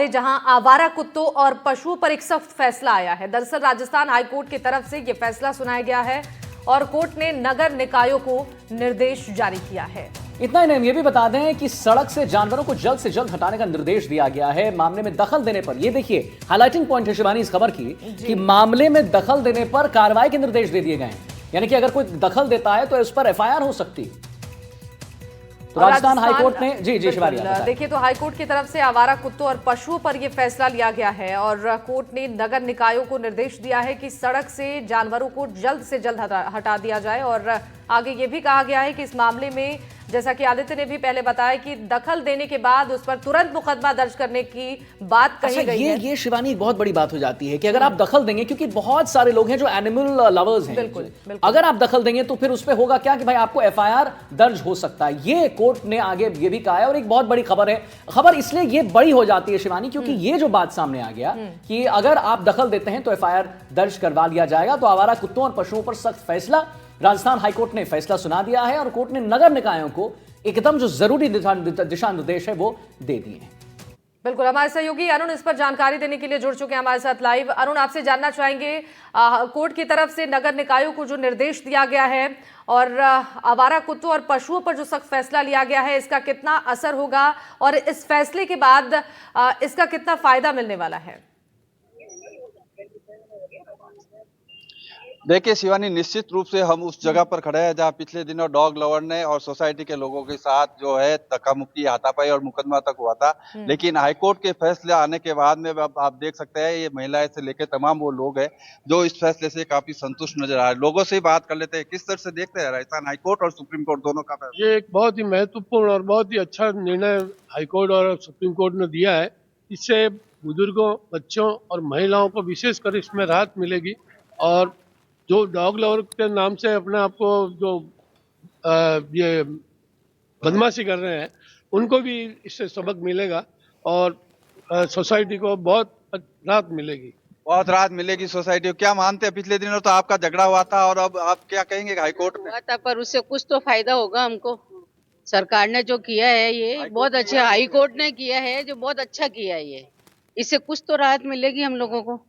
जहां आवारा कुत्तों और पशुओं पर एक सख्त फैसला आया है। दरअसल राजस्थान हाईकोर्ट की तरफ से यह फैसला सुनाया गया है और कोर्ट ने नगर निकायों को निर्देश जारी किया है। इतना ही नहीं, ये भी बता दें कि सड़क से जानवरों को जल्द से जल्द हटाने का निर्देश दिया गया है मामले में दखल देने पर। ये देखिए हाईलाइटिंग पॉइंट है शिवानी इस खबर की कि मामले में दखल देने पर कार्रवाई के निर्देश दे दिए गए हैं। यानी कि अगर कोई दखल देता है तो इस पर एफआईआर हो सकती है। तो राजस्थान हाईकोर्ट ने जी शिवानी देखिए, तो हाईकोर्ट की तरफ से आवारा कुत्तों और पशुओं पर यह फैसला लिया गया है और कोर्ट ने नगर निकायों को निर्देश दिया है कि सड़क से जानवरों को जल्द से जल्द हटा दिया जाए। और आगे ये भी कहा गया है कि इस मामले में, जैसा कि आदित्य ने भी पहले बताया, कि दखल देने के बाद उस पर तुरंत मुकदमा दर्ज करने की बात कही गई है। ये शिवानी एक बहुत बड़ी बात हो जाती है कि अगर आप दखल देंगे, क्योंकि बहुत सारे लोग हैं जो एनिमल लवर्स हैं, बिल्कुल। अगर आप दखल देंगे तो फिर उस पे होगा क्या कि भाई आपको एफआईआर दर्ज हो सकता है। ये कोर्ट ने आगे ये भी कहा है और एक बहुत बड़ी खबर है। खबर इसलिए ये बड़ी हो जाती है शिवानी क्योंकि ये जो बात सामने आ गया कि अगर आप दखल देते हैं तो एफआईआर दर्ज करवा लिया जाएगा। तो आवारा कुत्तों और पशुओं पर सख्त फैसला, राजस्थान हाईकोर्ट ने फैसला सुना दिया है और कोर्ट ने नगर निकायों को एकदम जो जरूरी दिशा निर्देश है वो दे दिए हैं। बिल्कुल, हमारे सहयोगी अरुण इस पर जानकारी देने के लिए जुड़ चुके हैं हमारे साथ लाइव। अरुण, आपसे जानना चाहेंगे, कोर्ट की तरफ से नगर निकायों को जो निर्देश दिया गया है और आवारा कुत्तों और पशुओं पर जो सख्त फैसला लिया गया है, इसका कितना असर होगा और इस फैसले के बाद इसका कितना फायदा मिलने वाला है? देखिए शिवानी, निश्चित रूप से हम उस जगह पर खड़े हैं जहां पिछले दिनों डॉग लवर ने और सोसाइटी के लोगों के साथ जो है धक्का-मुक्की, हाथापाई और मुकदमा तक हुआ था। लेकिन हाईकोर्ट के फैसले आने के बाद में अब आप देख सकते हैं ये महिलाएं से लेकर तमाम वो लोग हैं जो इस फैसले से काफी संतुष्ट नजर आ रहे हैं। लोगों से ही बात कर लेते हैं, किस तरह से देखते हैं राजस्थान हाईकोर्ट और सुप्रीम कोर्ट दोनों का फैसला? ये एक बहुत ही महत्वपूर्ण और बहुत ही अच्छा निर्णय हाईकोर्ट और सुप्रीम कोर्ट ने दिया है। इससे बुजुर्गों, बच्चों और महिलाओं को विशेषकर इसमें राहत मिलेगी और जो डॉग लवर के नाम से अपने आप को जो ये बदमाशी कर रहे हैं उनको भी इससे सबक मिलेगा और सोसाइटी को बहुत राहत मिलेगी। बहुत राहत मिलेगी सोसाइटी को। क्या मानते हैं, पिछले दिनों तो आपका झगड़ा हुआ था और अब आप क्या कहेंगे हाईकोर्ट में? हुआ था पर उससे कुछ तो फायदा होगा हमको। सरकार ने जो किया है ये बहुत अच्छा, हाईकोर्ट ने किया है जो बहुत अच्छा किया है। ये इससे कुछ तो राहत मिलेगी हम लोगों को।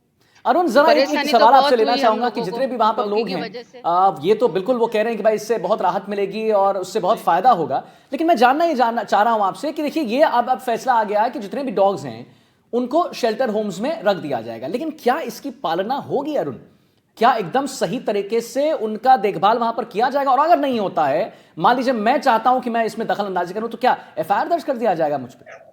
अरुण, जरा एक सवाल आपसे लेना चाहूंगा कि जितने भी वहां पर लोग हैं, ये तो बिल्कुल वो कह रहे हैं कि भाई इससे बहुत राहत मिलेगी और उससे बहुत फायदा होगा, लेकिन मैं जानना चाह रहा हूं आपसे कि देखिए ये अब फैसला आ गया है कि जितने भी डॉग्स हैं उनको शेल्टर होम्स में रख दिया जाएगा, लेकिन क्या इसकी पालना होगी अरुण? क्या एकदम सही तरीके से उनका देखभाल वहां पर किया जाएगा? और अगर नहीं होता है, मान लीजिए मैं चाहता हूं कि मैं इसमें दखल अंदाजी करूं, तो क्या एफआईआर दर्ज कर दिया जाएगा मुझ पर?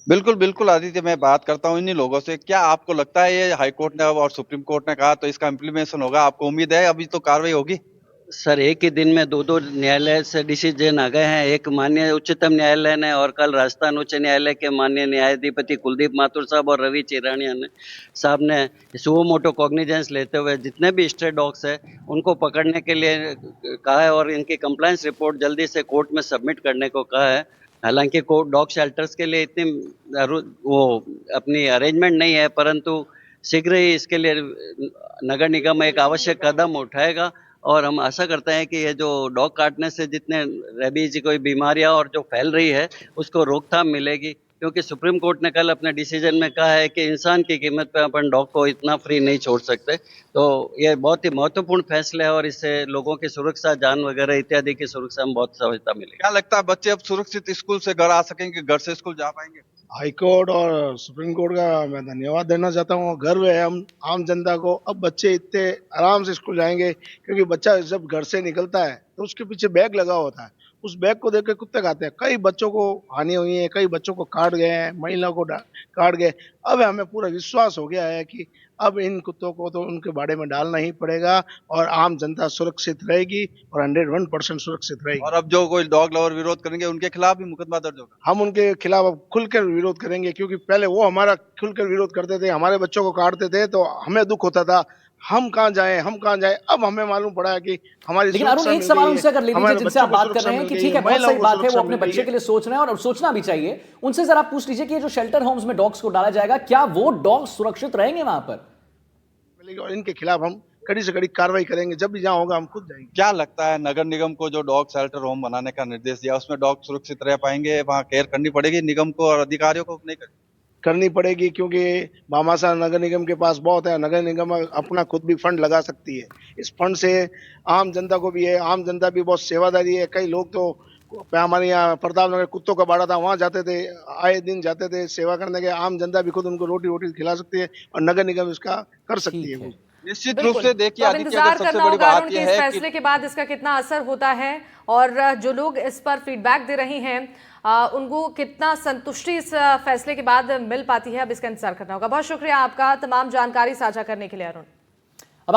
बिल्कुल बिल्कुल आदित्य, मैं बात करता हूँ इन्हीं लोगों से। क्या आपको लगता है ये हाईकोर्ट ने और सुप्रीम कोर्ट ने कहा तो इसका इम्प्लीमेशन होगा? आपको उम्मीद है अभी तो कार्रवाई होगी? सर, एक ही दिन में दो न्यायालय से डिसीजन आ गए हैं। एक माननीय उच्चतम न्यायालय ने और कल राजस्थान उच्च न्यायालय के माननीय न्यायाधिपति कुलदीप माथुर साहब और रवि चिरानिया साहब ने सुओ मोटो कॉग्निजेंस लेते हुए जितने भी स्ट्रे डॉग्स हैं उनको पकड़ने के लिए कहा है और इनकी कंप्लायंस रिपोर्ट जल्दी से कोर्ट में सबमिट करने को कहा है। हालांकि कोर्ट डॉग शेल्टर्स के लिए इतनी वो अपनी अरेंजमेंट नहीं है, परंतु शीघ्र ही इसके लिए नगर निगम एक आवश्यक कदम उठाएगा और हम आशा करते हैं कि ये जो डॉग काटने से जितने रेबीज कोई बीमारियां और जो फैल रही है उसको रोकथाम मिलेगी, क्योंकि सुप्रीम कोर्ट ने कल अपने डिसीजन में कहा है कि इंसान की कीमत पे अपन डॉग को इतना फ्री नहीं छोड़ सकते। तो ये बहुत ही महत्वपूर्ण फैसला है और इससे लोगों की सुरक्षा, जान वगैरह इत्यादि की सुरक्षा में बहुत सहायता मिलेगी। क्या लगता है बच्चे अब सुरक्षित स्कूल से घर आ सकेंगे, घर से स्कूल जा पाएंगे? हाईकोर्ट और सुप्रीम कोर्ट का मैं धन्यवाद देना चाहता हूँ। गर्व है हम आम जनता को, अब बच्चे इतने आराम से स्कूल जाएंगे, क्योंकि बच्चा जब घर से निकलता है तो उसके पीछे बैग लगा होता है, उस बैग को देख के कुत्ते खाते हैं। कई बच्चों को हानि हुई है, कई बच्चों को काट गए हैं, महिलाओं को काट गए। अब हमें पूरा विश्वास हो गया है कि अब इन कुत्तों को तो उनके बाड़े में डालना ही पड़ेगा और आम जनता सुरक्षित रहेगी और 101% सुरक्षित रहेगी। और अब जो कोई डॉग लवर विरोध करेंगे उनके खिलाफ भी मुकदमा दर्ज होगा? हम उनके खिलाफ अब खुलकर विरोध करेंगे, क्योंकि पहले वो हमारा खुलकर विरोध करते थे, हमारे बच्चों को काटते थे तो हमें दुख होता था, हम कहाँ जाएं। अब हमें मालूम पड़ा है कि हमारी, लेकिन अरुण एक सवाल उनसे अगर ले लीजिए जिनसे आप बात कर रहे हैं कि ठीक है बहुत सही बात है, वो अपने बच्चे के लिए सोच रहे हैं और सोचना भी चाहिए, उनसे जरा आप पूछ लीजिए कि ये जो शेल्टर होम्स में डॉग्स को डाला जाएगा, क्या वो डॉग्स सुरक्षित रहेंगे वहां पर? और इनके खिलाफ हम कड़ी से कड़ी कार्रवाई करेंगे। जब भी जहाँ होगा हम खुद जाएंगे। क्या लगता है नगर निगम को जो डॉग शेल्टर होम बनाने का निर्देश दिया उसमें डॉग सुरक्षित रह पाएंगे? वहाँ केयर करनी पड़ेगी निगम को और अधिकारियों को, नहीं करनी पड़ेगी, क्योंकि भामाशाह नगर निगम के पास बहुत है। नगर निगम अपना खुद भी फंड लगा सकती है। इस फंड से आम जनता को भी है, आम जनता भी बहुत सेवादारी है। कई लोग तो हमारे यहाँ प्रताप नगर कुत्तों का बाड़ा था, वहां जाते थे, आए दिन जाते थे सेवा करने के। आम जनता भी खुद उनको रोटी रोटी खिला सकती है और नगर निगम इसका कर सकती है। ठीक है। निश्चित रूप से देखिए तो अब आदित्य, इंतजार अगर सबसे करना बड़ी होगा बात अरुण के यह इस है फैसले के बाद इसका कितना असर होता है और जो लोग इस पर फीडबैक दे रहे हैं उनको कितना संतुष्टि इस फैसले के बाद मिल पाती है, अब इसका इंतजार करना होगा। बहुत शुक्रिया आपका तमाम जानकारी साझा करने के लिए अरुण।